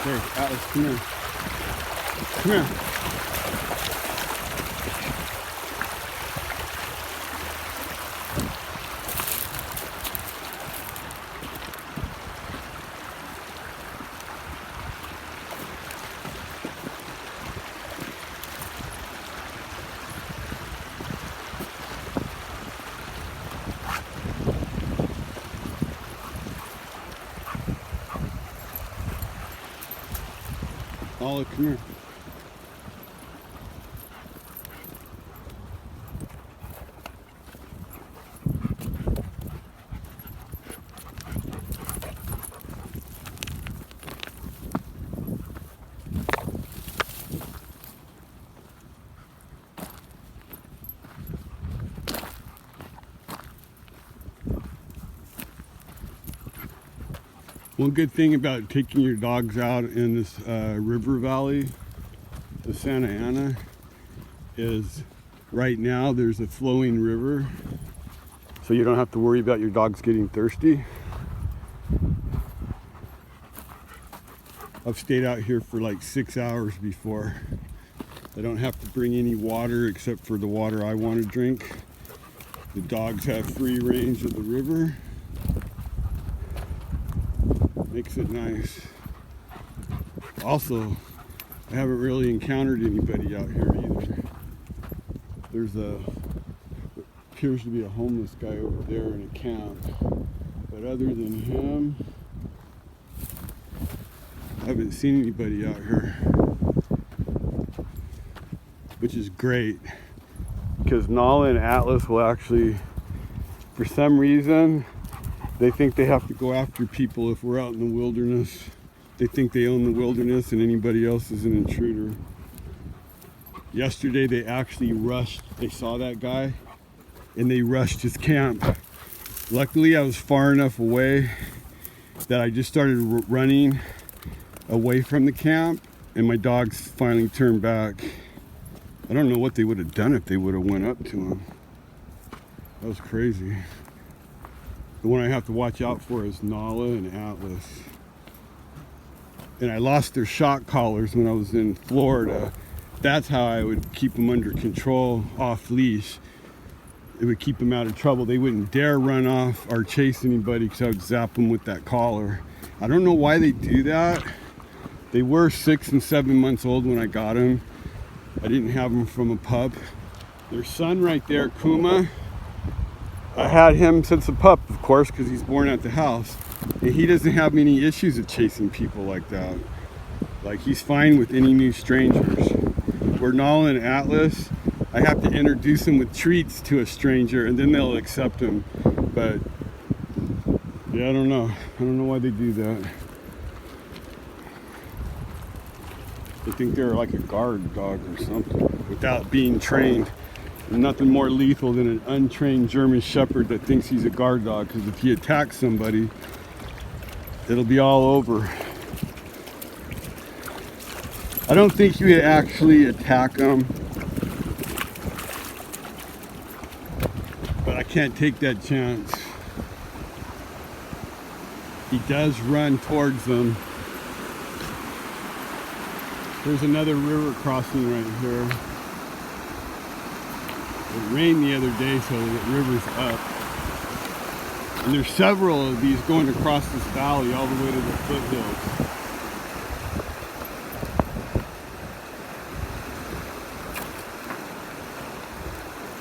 Hey, Atlas, come here. Come here. Olive, come here. One good thing about taking your dogs out in this river valley, the Santa Ana, is right now there's a flowing river, so you don't have to worry about your dogs getting thirsty. I've stayed out here for like 6 hours before. I don't have to bring any water except for the water I want to drink. The dogs have free range of the river. Makes it nice. Also, I haven't really encountered anybody out here either. There's appears to be a homeless guy over there in a camp. But other than him, I haven't seen anybody out here. Which is great. Because Nala and Atlas will actually, for some reason, they think they have to go after people if we're out in the wilderness. They think they own the wilderness and anybody else is an intruder. Yesterday they actually rushed, they saw that guy and they rushed his camp. Luckily I was far enough away that I just started running away from the camp and my dogs finally turned back. I don't know what they would have done if they would have went up to him. That was crazy. The one I have to watch out for is Nala and Atlas. And I lost their shock collars when I was in Florida. That's how I would keep them under control, off leash. It would keep them out of trouble. They wouldn't dare run off or chase anybody because I would zap them with that collar. I don't know why they do that. They were 6 and 7 months old when I got them. I didn't have them from a pup. Their son right there, Kuma, I had him since a pup, of course, because he's born at the house. And he doesn't have any issues of chasing people like that. Like, he's fine with any new strangers. Where Nala and Atlas, I have to introduce them with treats to a stranger and then they'll accept them. But, yeah, I don't know. I don't know why they do that. They think they're like a guard dog or something without being trained. There's nothing more lethal than an untrained German Shepherd that thinks he's a guard dog, because if he attacks somebody, it'll be all over. I don't think you would actually attack them, but I can't take that chance. He does run towards them. There's another river crossing right here. It rained the other day, so the river's up. And there's several of these going across this valley all the way to the foothills.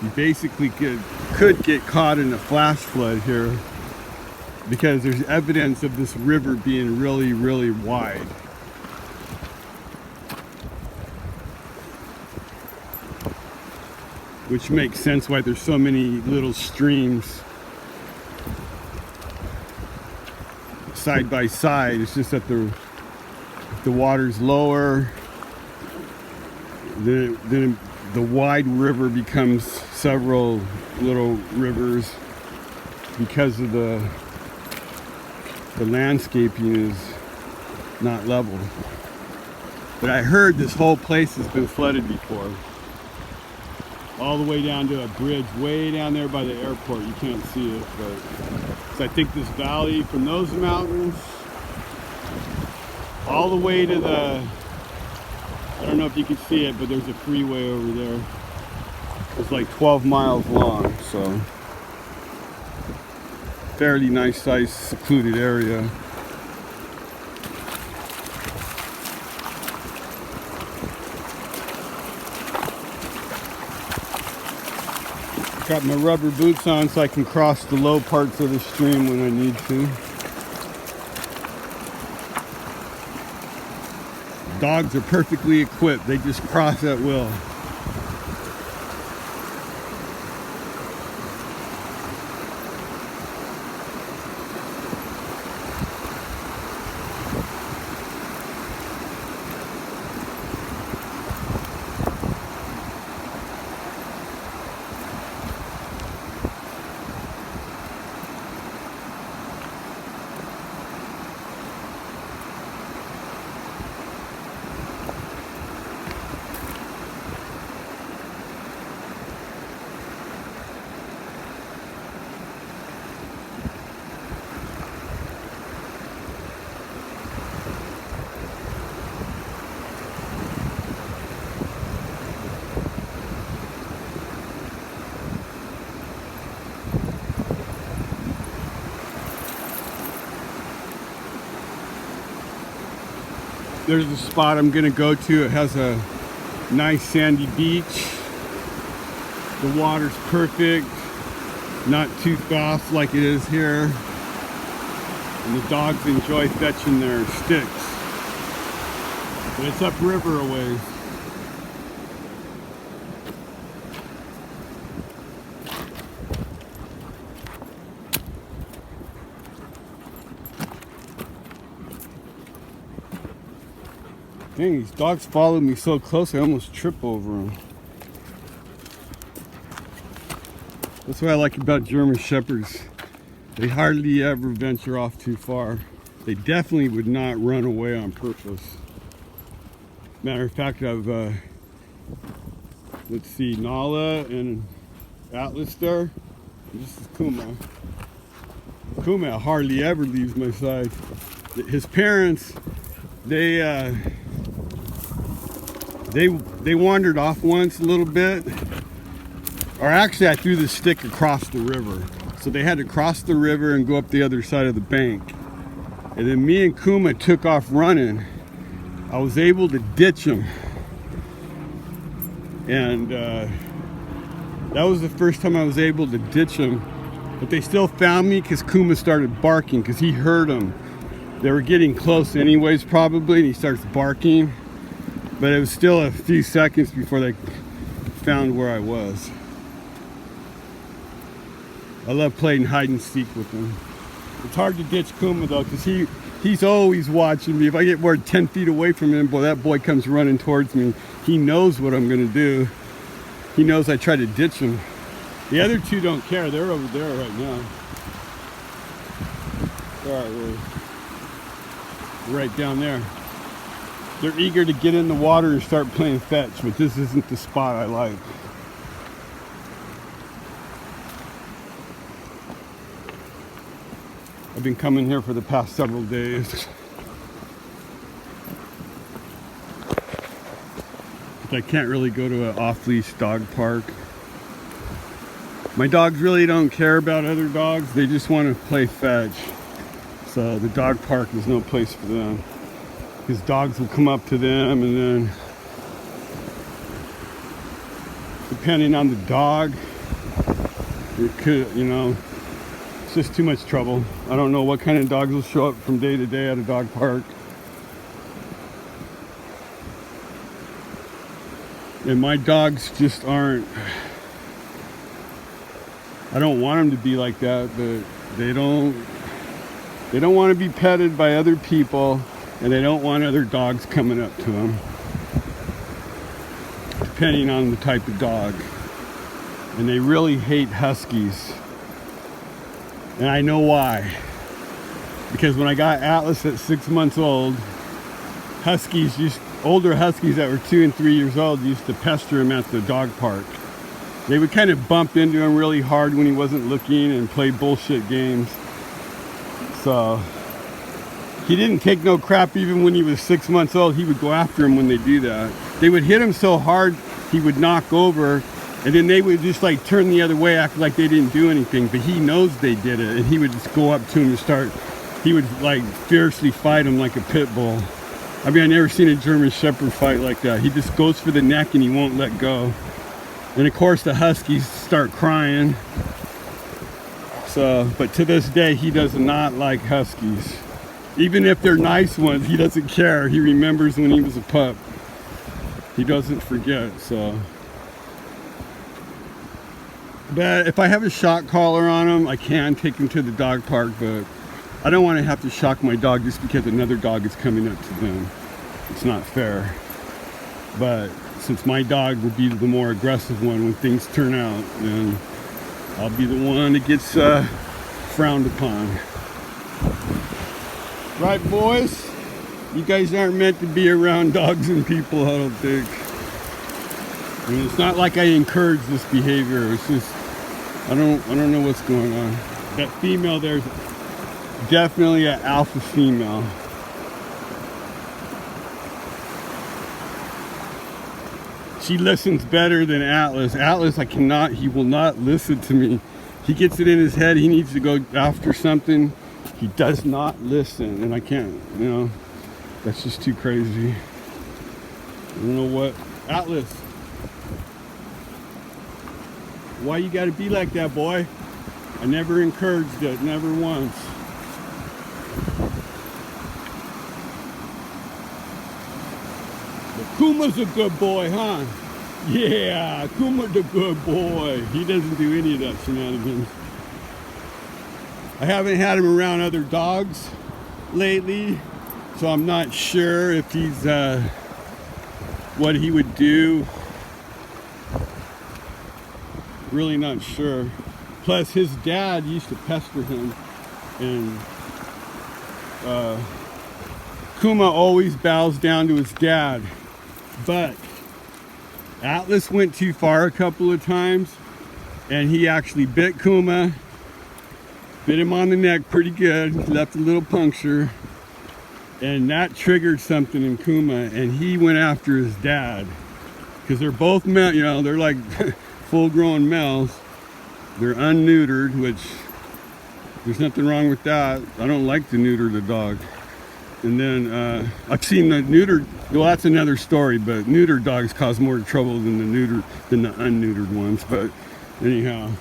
You basically could get caught in a flash flood here because there's evidence of this river being really, really wide. Which makes sense why there's so many little streams side by side. It's just that the water's lower, then the wide river becomes several little rivers because of the landscaping is not level. But I heard this whole place has been flooded before. All the way down to a bridge way down there by the airport. You can't see it, but so I think this valley from those mountains all the way to the, I don't know if you can see it, but there's a freeway over there. It's like 12 miles long, so fairly nice sized secluded area. Got my rubber boots on so I can cross the low parts of the stream when I need to. Dogs are perfectly equipped. They just cross at will. There's a spot I'm gonna go to. It has a nice sandy beach. The water's perfect, not too fast like it is here. And the dogs enjoy fetching their sticks. But it's upriver a ways. Dang, these dogs follow me so close I almost trip over them. That's what I like about German Shepherds. They hardly ever venture off too far. They definitely would not run away on purpose. Matter of fact, I've, let's see, Nala and Atlas there. This is Kuma. Kuma hardly ever leaves my side. His parents, they wandered off once a little bit, or actually I threw the stick across the river, so they had to cross the river and go up the other side of the bank. And then me and Kuma took off running. I was able to ditch them, and that was the first time I was able to ditch them. But they still found me because Kuma started barking, because he heard them. They were getting close anyways probably, and he starts barking. But it was still a few seconds before they found where I was. I love playing hide and seek with them. It's hard to ditch Kuma though, because he's always watching me. If I get more than 10 feet away from him, boy, that boy comes running towards me. He knows what I'm gonna do. He knows I try to ditch him. The other two don't care. They're over there right now. All right, we're right down there. They're eager to get in the water and start playing fetch, but this isn't the spot I like. I've been coming here for the past several days. But I can't really go to an off-leash dog park. My dogs really don't care about other dogs. They just want to play fetch. So the dog park is no place for them. Because dogs will come up to them, and then depending on the dog, it could, you know, it's just too much trouble. I don't know what kind of dogs will show up from day to day at a dog park. And my dogs just aren't, I don't want them to be like that, but they don't want to be petted by other people. And they don't want other dogs coming up to them, depending on the type of dog. And they really hate huskies. And I know why. Because when I got Atlas at 6 months old, older huskies that were 2 and 3 years old used to pester him at the dog park. They would kind of bump into him really hard when he wasn't looking and play bullshit games. So He didn't take no crap even when he was 6 months old. He would go after him when they do that. They would hit him so hard he would knock over, and then they would just like turn the other way, act like they didn't do anything, but he knows they did it, and he would just go up to him and start, he would like fiercely fight him like a pit bull. I mean, I never seen a German Shepherd fight like that. He just goes for the neck and he won't let go. And of course the Huskies start crying. So, but to this day, he does not like Huskies. Even if they're nice ones, he doesn't care. He remembers when he was a pup. He doesn't forget, so. But if I have a shock collar on him, I can take him to the dog park, but I don't want to have to shock my dog just because another dog is coming up to them. It's not fair. But since my dog will be the more aggressive one when things turn out, then I'll be the one that gets frowned upon. Right, boys? You guys aren't meant to be around dogs and people, I don't think. I mean, it's not like I encourage this behavior. It's just, I don't know what's going on. That female there's definitely an alpha female. She listens better than Atlas. Atlas, he will not listen to me. He gets it in his head, he needs to go after something. He does not listen, and I can't, you know, that's just too crazy. I don't know what. Atlas, why you gotta be like that, boy? I never encouraged it, never once. But Kuma's a good boy, huh? Yeah, Kuma's a good boy. He doesn't do any of that shenanigans. I haven't had him around other dogs lately, so I'm not sure if he's what he would do. Really not sure. Plus his dad used to pester him, and Kuma always bows down to his dad. But Atlas went too far a couple of times, and he actually bit Kuma. Bit him on the neck pretty good, left a little puncture, and that triggered something in Kuma, and he went after his dad, because they're both male, you know, they're like full-grown males. They're unneutered, which there's nothing wrong with that. I don't like to neuter the dog. And then I've seen the neutered, well, that's another story, but neutered dogs cause more trouble than the unneutered ones. But anyhow,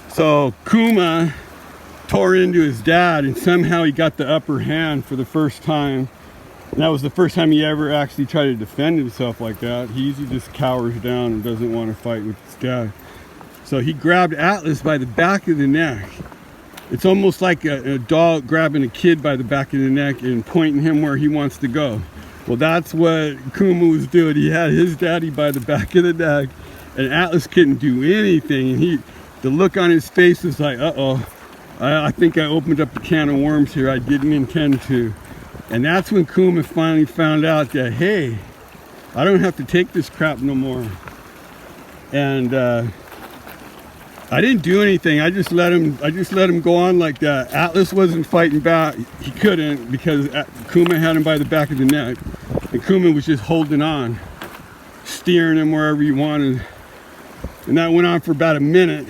so Kuma tore into his dad, and somehow he got the upper hand for the first time. And that was the first time he ever actually tried to defend himself like that. He usually just cowers down and doesn't want to fight with his dad. So he grabbed Atlas by the back of the neck. It's almost like a dog grabbing a kid by the back of the neck and pointing him where he wants to go. Well, that's what Kuma was doing. He had his daddy by the back of the neck, and Atlas couldn't do anything. And the look on his face was like, uh-oh, I think I opened up a can of worms here. I didn't intend to. And that's when Kuma finally found out that, hey, I don't have to take this crap no more. And I didn't do anything. I just let him go on like that. Atlas wasn't fighting back. He couldn't, because Kuma had him by the back of the neck. And Kuma was just holding on, steering him wherever he wanted. And that went on for about a minute,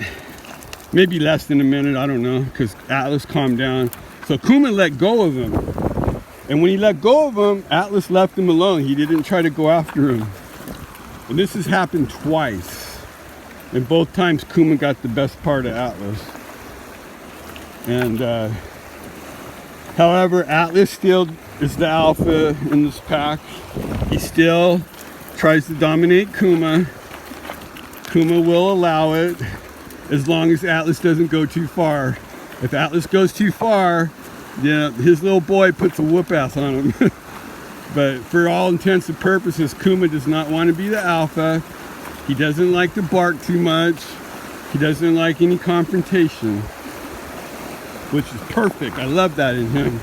maybe less than a minute, I don't know, because Atlas calmed down. So Kuma let go of him. And when he let go of him, Atlas left him alone. He didn't try to go after him. And this has happened twice. And both times Kuma got the best part of Atlas. And however, Atlas still is the alpha in this pack. He still tries to dominate Kuma. Kuma will allow it as long as Atlas doesn't go too far. If Atlas goes too far, yeah, his little boy puts a whoop ass on him. But for all intents and purposes, Kuma does not want to be the alpha. He doesn't like to bark too much. He doesn't like any confrontation, which is perfect. I love that in him.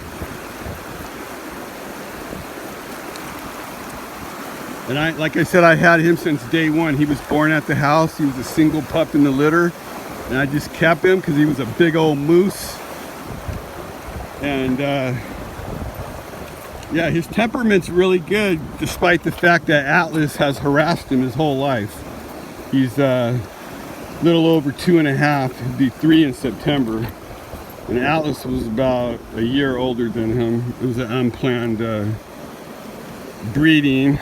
And like I said, I had him since day one. He was born at the house. He was a single pup in the litter. And I just kept him because he was a big old moose. And yeah, his temperament's really good, despite the fact that Atlas has harassed him his whole life. He's a little over 2.5, he'll be 3 in September. And Atlas was about a year older than him. It was an unplanned breeding.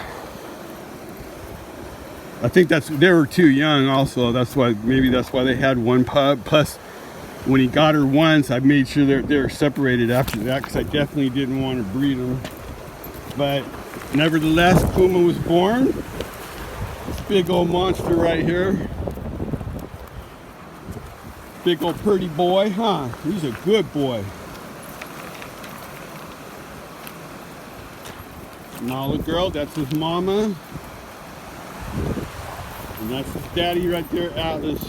I think they were too young also. Maybe that's why they had one pup. Plus, when he got her once, I made sure they were separated after that, because I definitely didn't want to breed them. But nevertheless, Puma was born. This big old monster right here. Big old pretty boy, huh? He's a good boy. Nala girl, that's his mama. And that's his daddy right there, Atlas.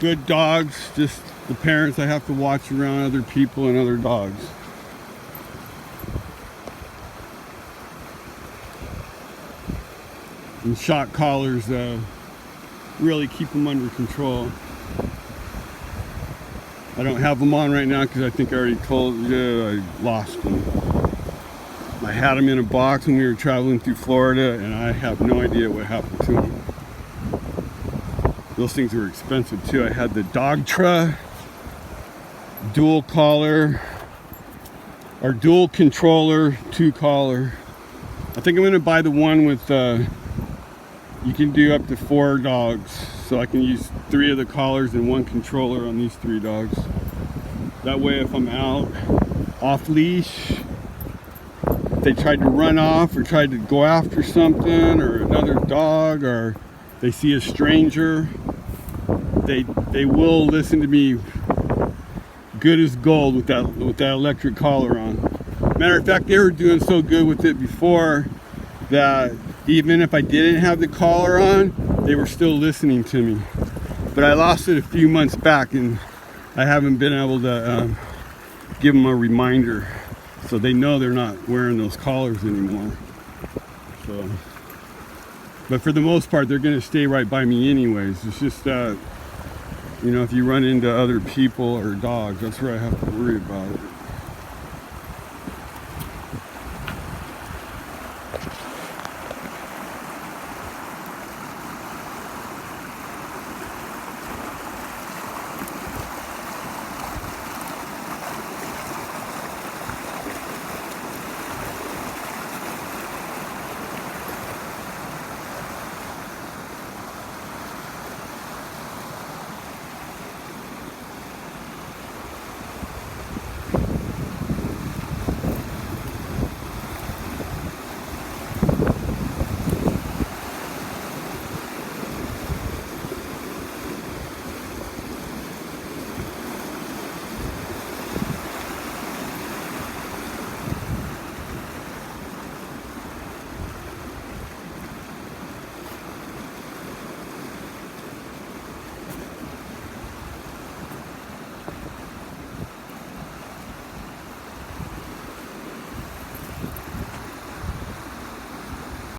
Good dogs, just the parents I have to watch around other people and other dogs. And shock collars really keep them under control. I don't have them on right now because I think I already told you I lost them. I had them in a box when we were traveling through Florida, and I have no idea what happened to them. Those things were expensive too. I had the Dogtra dual collar, or dual controller 2 collar. I think I'm going to buy the one with you can do up to 4 dogs, so I can use 3 of the collars and 1 controller on these 3 dogs. That way, if I'm out off leash, if they tried to run off or tried to go after something or another dog, or they see a stranger, they will listen to me good as gold with that electric collar on. Matter of fact, they were doing so good with it before that even if I didn't have the collar on, they were still listening to me. But I lost it a few months back, and I haven't been able to give them a reminder, so they know they're not wearing those collars anymore. So, but for the most part, they're going to stay right by me anyways. It's just that, you know, if you run into other people or dogs, that's where I have to worry about it.